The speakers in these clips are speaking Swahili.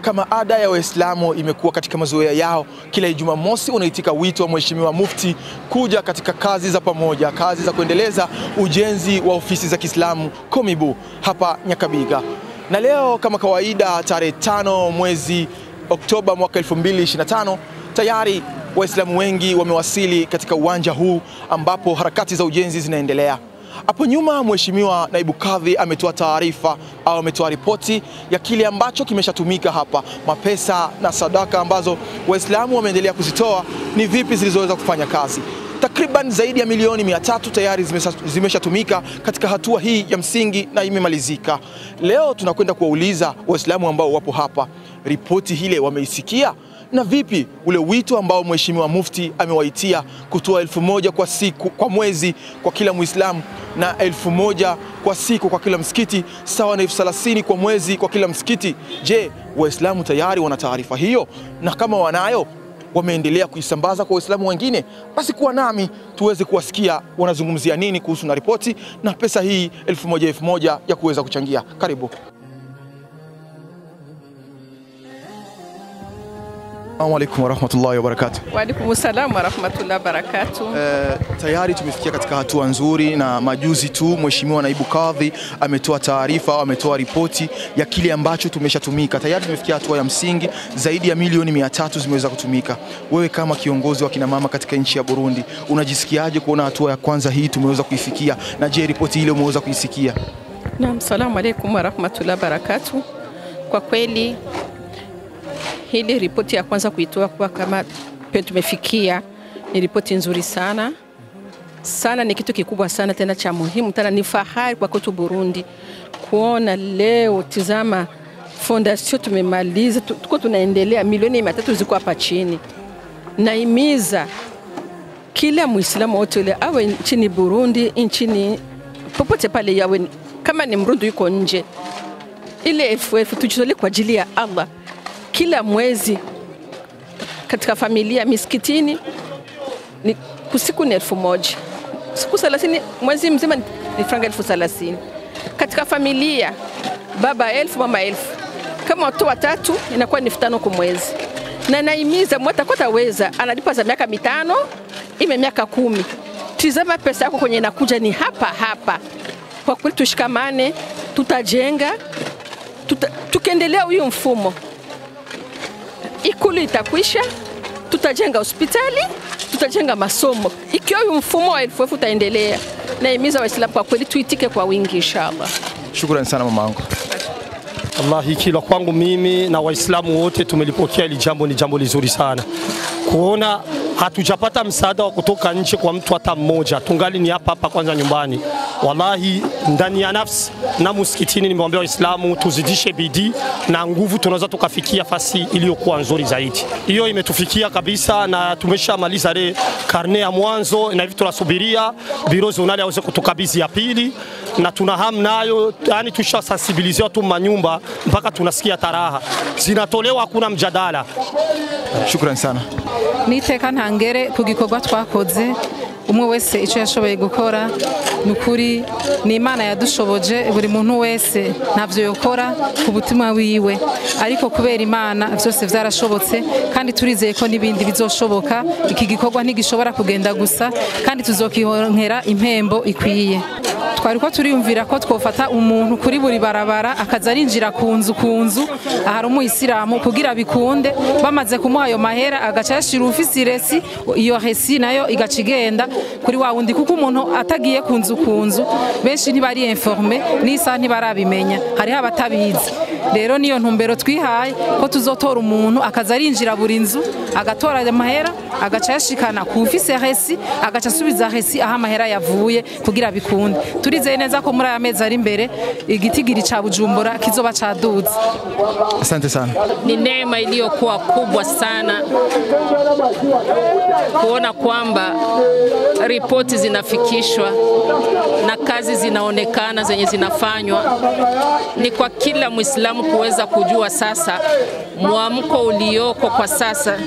Kama ada ya Waislamu imekuwa katika mazoea yao, kila Jumamosi unaitika wito wa Mheshimiwa Mufti kuja katika kazi za pamoja, kazi za kuendeleza ujenzi wa ofisi za Kiislamu Komibu hapa Nyakabiga. Na leo kama kawaida tarehe 5 mwezi Oktoba mwaka 2025 tayari Waislamu wengi wamewasili katika uwanja huu ambapo harakati za ujenzi zinaendelea. Hapo nyuma Mheshimiwa Naibu Kadhi ametoa taarifa au ametoa ripoti ya kile ambacho kimeshatumika hapa, mapesa na sadaka ambazo Waislamu wameendelea kuzitoa ni vipi zilizoweza kufanya kazi. Takriban zaidi ya milioni 300 tayari zimeshatumika katika hatua hii ya msingi na imemalizika. Leo tunakwenda kuwauliza Waislamu ambao wapo hapa, ripoti hile wameisikia na vipi ule wito ambao Mheshimiwa Mufti amewaitia kutoa 1000 kwa siku kwa mwezi kwa kila Muislamu na 1000 kwa siku kwa kila msikiti sawa na 30,000 kwa mwezi kwa kila msikiti. Je, Waislamu tayari wana taarifa hiyo? Na kama wanayo, wameendelea kuisambaza kwa Waislamu wengine? Basi kuwa nami tuweze kuwasikia wanazungumzia nini kuhusu na ripoti na pesa hii 1000 ya kuweza kuchangia. Karibu. Assalamu alaikum warahmatullahi wabarakatuh. Wa alaikum salam warahmatullahi wabarakatuh. Tayari tumefikia katika hatua nzuri, na majuzi tu Mheshimiwa Naibu Kadhi ametoa taarifa au ametoa ripoti ya kile ambacho tumeshatumika. Tayari tumefikia hatua ya msingi, zaidi ya milioni 300 zimeweza kutumika. Wewe kama kiongozi wa kina mama katika nchi ya Burundi, unajisikiaje kuona hatua ya kwanza hii tumeweza kuifikia? Na je, ripoti ile umeweza kuisikia? Naam, assalamu alaikum warahmatullahi wabarakatuh. Kwa kweli hili ripoti ya kwanza kuitoa kwa kama tumefikia ni ripoti nzuri sana. Sana ni kitu kikubwa sana, tena cha muhimu, tena ni fahari kwa kwetu Burundi kuona leo. Tizama, fondation tumemaliza, tuko tunaendelea, milioni 300 ziko hapa chini. Naimiza kila Muislamu wote ile awe nchini Burundi, nchini popote pale yawe, kama ni Mrundi yuko nje, ile elfu tujitolee kwa ajili ya Allah. Kila mwezi katika familia miskitini ni kusiku ni 1000. Siku 30 mwezi mzima ni franga 1030. Katika familia baba 1000 mama 1000. Kama watu watatu inakuwa ni 5000 kwa mwezi. Na naimiza mtakota weza analipa za miaka 5 ime miaka 10. Tizama pesa yako kwenye inakuja ni hapa hapa. Kwa kweli tushikamane, tutajenga, tukiendelea huyu mfumo ikulu itakwisha, tutajenga hospitali, tutajenga masomo. Ikiwa mfumo wa 1000 utaendelea, naimiza Waislamu kwa kweli tuitike kwa wingi inshallah. Shukrani sana mamangu. Wallahi kila kwangu mimi na Waislamu wote tumelipokea hili jambo, ni jambo lizuri sana. Kuona hatujapata msaada wa kutoka nje kwa mtu hata mmoja, tungali ni hapa hapa kwanza nyumbani. Wallahi ndani ya nafsi na msikitini nimwambia Waislamu tuzidishe bidii na nguvu, tunaweza tukafikia fasi iliyokuwa nzuri zaidi. Hiyo imetufikia kabisa, na tumeshamaliza ile karne ya mwanzo, na hivi tunasubiria biro zonali aweze kutukabidhi ya pili, na tuna hamu nayo, yani tushasensibiliziwa tu manyumba mpaka tunasikia taraha zinatolewa, hakuna mjadala. Shukrani sana. Niteka ntangere ku gikorwa twakoze, umwe wese ico yashoboye gukora nukuri ni Imana yadushoboje. Buri muntu wese ntavyo yokora ku butumwa wiwe, ariko kubera Imana byose vyarashobotse, kandi turizeye ko nibindi bizoshoboka. Iki gikorwa ntigishobora kugenda gusa, kandi tuzokihonkera impembo ikwiye. Twari ko turiyumvira ko twofata umuntu kuri buri barabara akaza arinjira kunzu ahari umuyisilamu kugira bikunde, bamaze kumuha ayo mahera agacashira ufisi resi, iyo resi nayo igacigenda kuri wa wundi, kuko umuntu atagiye kunzu benshi ntibari informe nisa ntibarabimenya, hari abatabizi. Rero niyo ntumbero twihaye ko tuzotora umuntu akaza arinjira buri nzu agatora amahera agacashikana ku ufisi resi, agacasubiza resi aha amahera yavuye kugira bikunde. Turizeye neza ko muri aya mezi ari imbere igitigiri cha Bujumbura kizoba caduze. Asante sana. Ni neema iliyokuwa kubwa sana kuona kwamba ripoti zinafikishwa na kazi zinaonekana zenye zinafanywa. Ni kwa kila Muislamu kuweza kujua sasa mwamko ulioko kwa sasa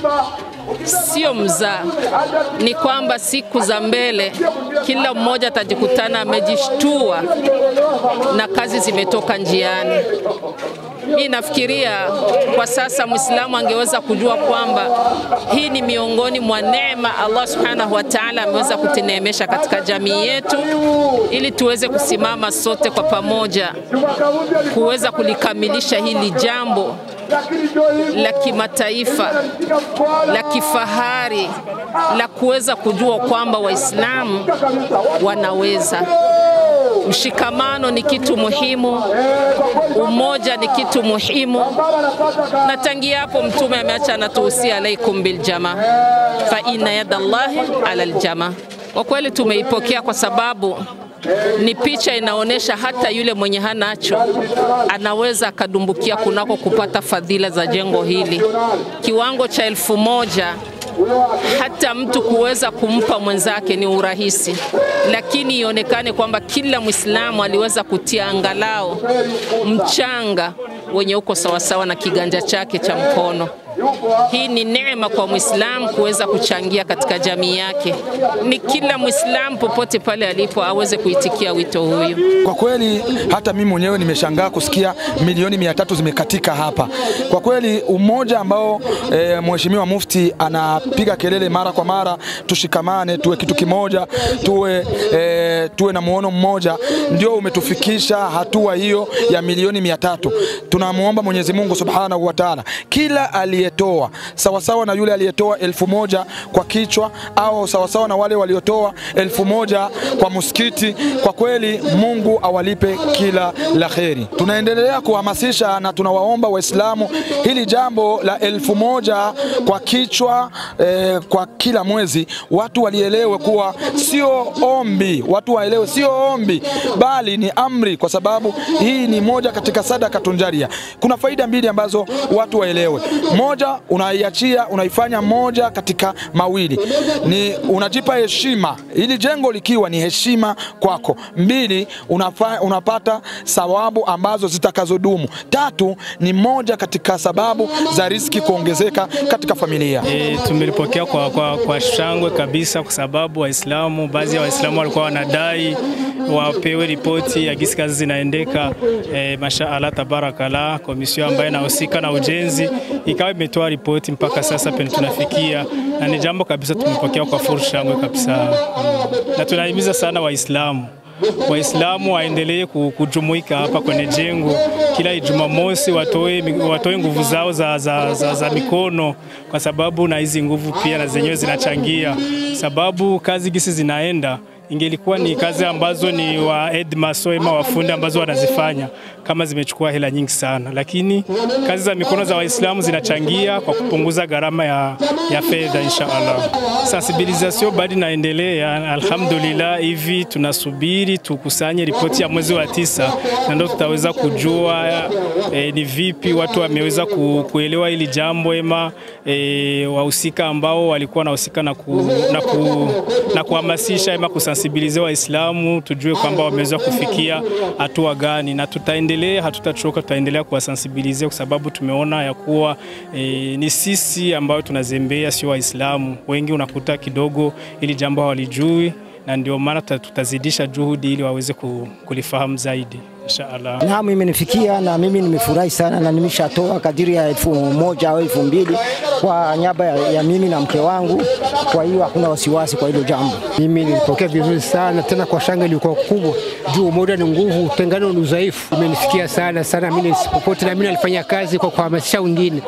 sio mzaa, ni kwamba siku za mbele kila mmoja atajikutana amejishtua na kazi zimetoka njiani. Mimi nafikiria kwa sasa Muislamu angeweza kujua kwamba hii ni miongoni mwa neema Allah Subhanahu wa Ta'ala ameweza kutuneemesha katika jamii yetu, ili tuweze kusimama sote kwa pamoja kuweza kulikamilisha hili jambo la kimataifa, la kifahari, la kuweza kujua kwamba Waislamu wanaweza. Mshikamano ni kitu muhimu, umoja ni kitu muhimu, na tangia hapo Mtume ameacha anatuhusia alaikum bil jamaa fa inna yadallahi ala aljamaa. Kwa kweli tumeipokea kwa sababu ni picha inaonesha hata yule mwenye hanacho anaweza akadumbukia kunako kupata fadhila za jengo hili. Kiwango cha 1000 hata mtu kuweza kumpa mwenzake ni urahisi, lakini ionekane kwamba kila Muislamu aliweza kutia angalau mchanga wenye uko sawasawa na kiganja chake cha mkono. Hii ni neema kwa Muislamu kuweza kuchangia katika jamii yake. Ni kila Muislamu popote pale alipo aweze kuitikia wito huyu. Kwa kweli hata mimi mwenyewe nimeshangaa kusikia milioni 300 zimekatika hapa. Kwa kweli umoja ambao Mheshimiwa Mufti anapiga kelele mara kwa mara, tushikamane, tuwe kitu kimoja, tuwe na muono mmoja, ndio umetufikisha hatua hiyo ya milioni 300. Tunamuomba Mwenyezi Mungu Subhanahu wa Ta'ala kila aliyetoa sawasawa na yule aliyetoa 1000 kwa kichwa au sawasawa na wale waliotoa 1000 kwa msikiti, kwa kweli Mungu awalipe kila la kheri. Tunaendelea kuhamasisha na tunawaomba Waislamu hili jambo la 1000 kwa kichwa kwa kila mwezi watu walielewe kuwa sio ombi, watu waelewe sio ombi bali ni amri, kwa sababu hii ni moja katika sadaka tunjaria. Kuna faida mbili ambazo watu waelewe. Moja, unaiachia, unaifanya moja katika mawili. Ni unajipa heshima, ili jengo likiwa ni heshima kwako. Mbili, unapata sababu ambazo zitakazodumu. Tatu, ni moja katika sababu za riziki kuongezeka katika familia. Tumelipokea kwa shangwe kabisa, kwa sababu Waislamu, baadhi ya Waislamu walikuwa wanadai wapewe ripoti ya gisi kazi zinaendeka. Mashaallah tabarakallah, komisio ambayo inahusika na ujenzi ikawa imetoa ripoti mpaka sasa penye tunafikia, na ni jambo kabisa tumepokea kwa fursa kabisa. Na tunahimiza sana Waislamu waendelee kujumuika hapa kwenye jengo kila Jumamosi, watoe nguvu zao za mikono, kwa sababu na hizi nguvu pia na zenyewe zinachangia, sababu kazi gisi zinaenda ingelikuwa ni kazi ambazo ni wa edmasoema wafundi ambazo wanazifanya kama zimechukua hela nyingi sana, lakini kazi za mikono za Waislamu zinachangia kwa kupunguza gharama ya fedha inshallah. Sensibilisation bado inaendelea, alhamdulillah. Hivi tunasubiri tukusanye ripoti ya mwezi wa 9 na ndio tutaweza kujua ni vipi watu wameweza kuelewa hili jambo, ema wahusika ambao walikuwa nahusika na kuhamasisha ema kusensibilize Waislamu, tujue kwamba wameweza kufikia hatua gani, na tutaendelea, hatutachoka, tutaendelea kuwasensibilize, kwa sababu tumeona ya kuwa ni sisi ambao tunazembea, sio Waislamu. Wengi unakuta kidogo ili jambo hawalijui, na ndio maana tutazidisha juhudi ili waweze kulifahamu zaidi inshallah. Na mimi nimefikia, na mimi nimefurahi sana, na nimeshatoa kadiri ya 1000 au 2000 kwa niaba ya mimi na mke wangu. Kwa hiyo hakuna wasiwasi kwa hilo jambo. Mimi nilipokea vizuri sana, tena kwa shangwe ilikuwa kubwa. Juu umoja ni nguvu, utengano ni udhaifu. Imenifikia sana mimi popote, na mimi nalifanya kazi kwa kuhamasisha wengine.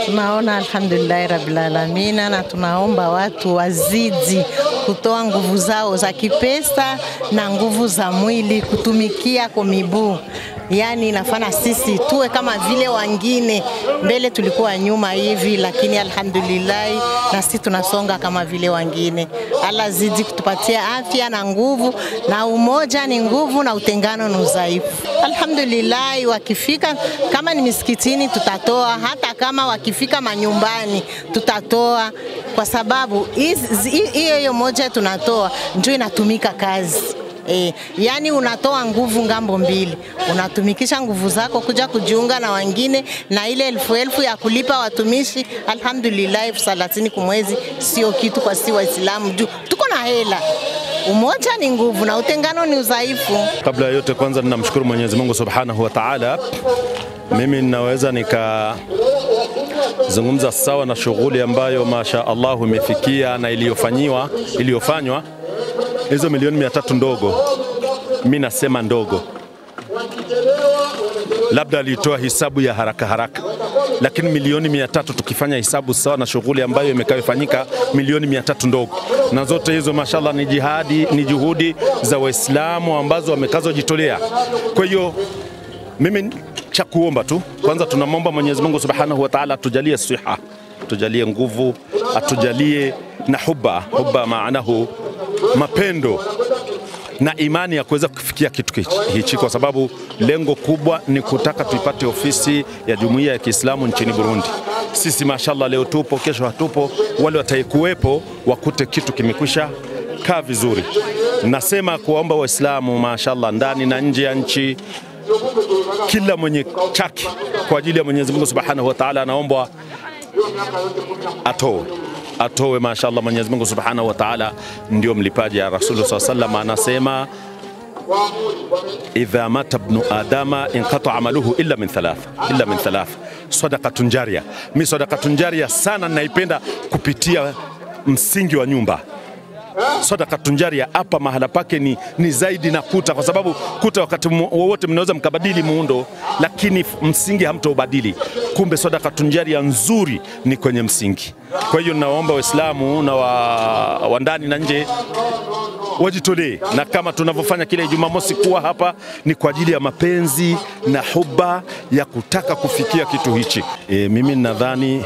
Tunaona alhamdulillah rabbil alamin, na tunaomba watu wazidi kutoa nguvu zao za kipesa na nguvu za mwili kutumikia Komibu. Yani inafana sisi tuwe kama vile wengine. Mbele tulikuwa nyuma hivi, lakini alhamdulillah na sisi tunasonga kama vile wengine. Allah zidi kutupatia afya na nguvu, na umoja ni nguvu na utengano ni udhaifu. Alhamdulillah, wakifika kama ni misikitini tutatoa, hata kama wakifika manyumbani tutatoa, kwa sababu hiyo moja tunatoa ndio inatumika kazi. Yani unatoa nguvu ngambo mbili, unatumikisha nguvu zako kuja kujiunga na wengine, na ile 1000 ya kulipa watumishi. Alhamdulillah 30 kwa mwezi sio kitu kwa si Waislamu, juu tuko na hela. Umoja ni nguvu na utengano ni udhaifu. Kabla ya yote, kwanza ninamshukuru Mwenyezi Mungu Subhanahu wa Ta'ala. Mimi ninaweza nikazungumza sawa na shughuli ambayo masha Allah imefikia na iliyofanywa. Hizo milioni 300 ndogo, mimi nasema ndogo. Labda alitoa hisabu ya haraka, lakini milioni 300 tukifanya hisabu sawa na shughuli ambayo imekayofanyika, milioni 300 ndogo. Na zote hizo mashallah ni juhudi za Waislamu ambazo wamekazojitolea. Kwa hiyo mimi cha kuomba tu, kwanza tunamwomba Mwenyezi Mungu Subhanahu wa Ta'ala atujalie siha, atujalie nguvu, atujalie na hubba maanahu mapendo na imani ya kuweza kufikia kitu hichi, kwa sababu lengo kubwa ni kutaka tuipate ofisi ya Jumuiya ya Kiislamu nchini Burundi. Sisi mashallah leo tupo, kesho hatupo, wale wataikuwepo wakute kitu kimekwisha kaa vizuri. Nasema kuomba Waislamu mashallah ndani na nje ya nchi, kila mwenye chaki kwa ajili ya Mwenyezi Mungu Subhanahu wa Ta'ala anaomba atoe mashallah. Mwenyezi Mungu Subhanahu wa Ta'ala ndio mlipaji. Ya Rasulullah sallallahu anasema idha mata ibn adama inqata amaluhu illa min thalath sadaqatun jariya. Mimi sadaqatun jariya sana naipenda kupitia msingi wa nyumba. Sadaqatun jariya hapa mahala pake ni zaidi na kuta, kwa sababu kuta wakati wowote mnaweza mkabadili muundo, lakini msingi hamtaubadili. Kumbe sadaqatun jariya nzuri ni kwenye msingi. Kwa hiyo naomba Waislamu na wa ndani na nje wajitolee, na kama tunavyofanya kile Jumamosi kuwa hapa ni kwa ajili ya mapenzi na huba ya kutaka kufikia kitu hichi. Mimi nadhani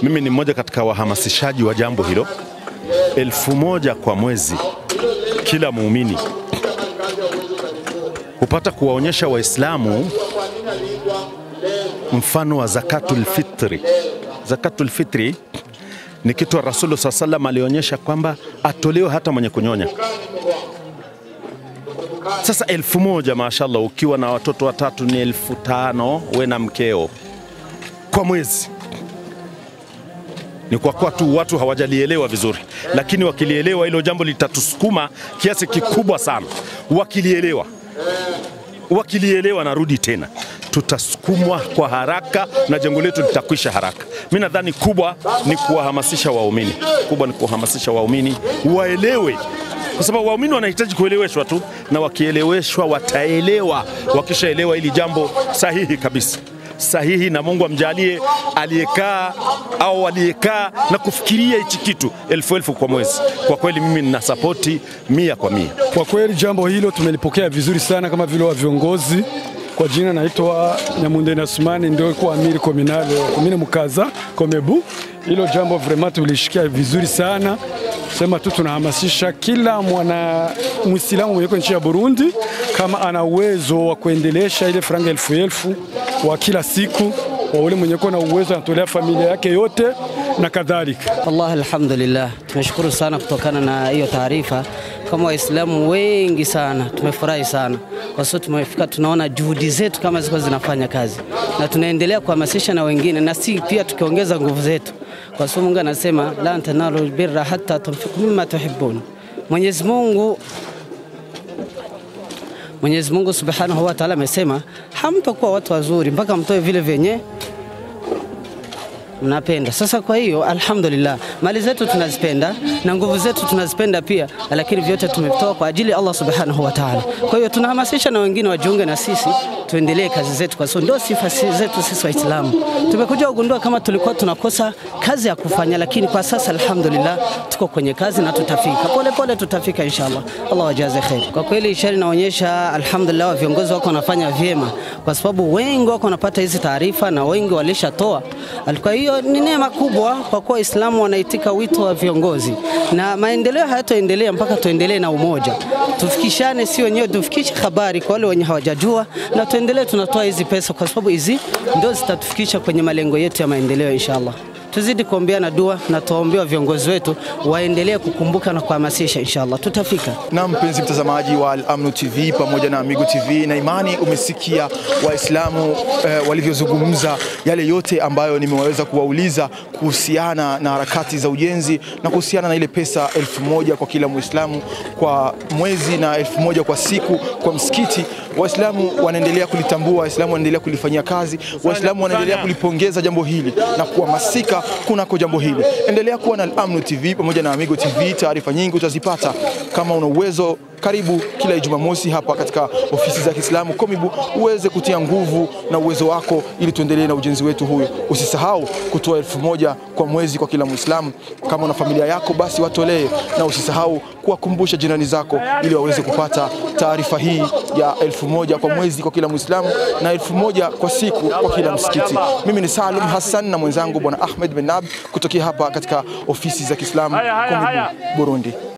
mimi ni mmoja katika wahamasishaji wa jambo hilo. 1000 kwa mwezi kila muumini hupata kuwaonyesha Waislamu mfano wa zakatul fitri. Zakatul fitri ni kitu Rasulullah sallallahu alionyesha kwamba atolewe hata mwenye kunyonya. Sasa 1000 mashallah, ukiwa na watoto watatu ni 1500 wewe na mkeo kwa mwezi. Ni kwa kuwa tu watu hawajalielewa vizuri, lakini wakilielewa hilo jambo litatusukuma kiasi kikubwa sana. Wakilielewa narudi tena, tutasukumwa kwa haraka na jengo letu litakwisha haraka. Mimi nadhani kubwa ni kuwahamasisha waumini, waelewe, kwa sababu waumini wanahitaji kueleweshwa tu, na wakieleweshwa wataelewa. Wakishaelewa hili jambo sahihi kabisa, sahihi, na Mungu amjalie aliyekaa na kufikiria hichi kitu 1000 kwa mwezi. Kwa kweli mimi nina sapoti 100%. Kwa kweli jambo hilo tumelipokea vizuri sana kama vile wa viongozi. Kwa jina naitwa Nyamunde Nasumani, ndio kwa amiri komine Mukaza Komebu. Hilo jambo vraiment tulishikia vizuri sana. Sema tu tunahamasisha kila mwana Muislamu mwenye nchi ya Burundi, kama ana uwezo wa kuendelesha ile franga 1000 wa kila siku, wa ule mwenye kuna uwezo anatolea familia yake yote na kadhalika. Allah alhamdulillah, tumeshukuru sana kutokana na hiyo taarifa. Kama Waislamu wengi sana tumefurahi sana, kwa sababu tumefika, tunaona juhudi zetu kama ziko zinafanya kazi, na tunaendelea kuhamasisha na wengine, na si pia tukiongeza nguvu zetu, kwa sababu Mungu anasema la tanalu birra hatta tunfiqu mimma tuhibbun. Mwenyezi Mungu Subhanahu wa Ta'ala amesema hamtakuwa watu wazuri mpaka mtoe vile vyenye mnapenda. Sasa kwa hiyo alhamdulillah, mali zetu tunazipenda na nguvu zetu tunazipenda pia, lakini vyote tumetoa kwa ajili ya Allah Subhanahu wa Ta'ala. Kwa hiyo tunahamasisha na wengine wajiunge na sisi, tuendelee kazi zetu, kwa sababu ndio sifa zetu sisi Waislamu. Tumekuja kugundua kama tulikuwa tunakosa kazi ya kufanya, lakini kwa sasa alhamdulillah tuko kwenye kazi na tutafika. Pole tutafika inshallah. Allah wajaze khair. Kwa kweli ishara inaonyesha alhamdulillah viongozi wako wanafanya vyema, kwa sababu wengi wako wanapata hizi taarifa na wengi walishatoa. Kwa hiyo ni neema kubwa kwa kuwa Waislamu wanaitika wito wa viongozi, na maendeleo hayataendelea mpaka tuendelee na umoja. Tufikishane, si wenyewe tufikishe habari kwa wale wenye hawajajua, na tuendelee tunatoa hizi pesa, kwa sababu hizi ndio zitatufikisha kwenye malengo yetu ya maendeleo inshallah. tuzidi kuombeana dua na tuombewa viongozi wetu waendelee kukumbuka na kuhamasisha, inshallah tutafika. Na mpenzi mtazamaji wa Al-Amnu TV pamoja na Amigo TV, na imani umesikia Waislamu walivyozungumza yale yote ambayo nimeweza kuwauliza kuhusiana na harakati za ujenzi na kuhusiana na ile pesa 1000 kwa kila Muislamu kwa mwezi na 1000 kwa siku kwa msikiti. Waislamu wanaendelea kulitambua, Waislamu wanaendelea kulifanyia kazi, Waislamu wanaendelea kulipongeza jambo hili na kuhamasika kunako jambo hili. Endelea kuwa na Al-Amnu TV pamoja na Amigo TV, taarifa nyingi utazipata. Kama una uwezo, karibu kila Jumamosi hapa katika ofisi za Kiislamu Komibu uweze kutia nguvu na uwezo wako ili tuendelee na ujenzi wetu huyo. Usisahau kutoa 1000 kwa mwezi kwa kila Muislamu. Kama una familia yako basi watolee, na usisahau kuwakumbusha jirani zako ili waweze kupata taarifa hii ya 1000 kwa mwezi kwa kila Muislamu na 1000 kwa siku kwa kila msikiti. Mimi ni Salum Hassan na mwenzangu Bwana Ahmed Benab kutokea hapa katika ofisi za Kiislamu Komibu, Burundi.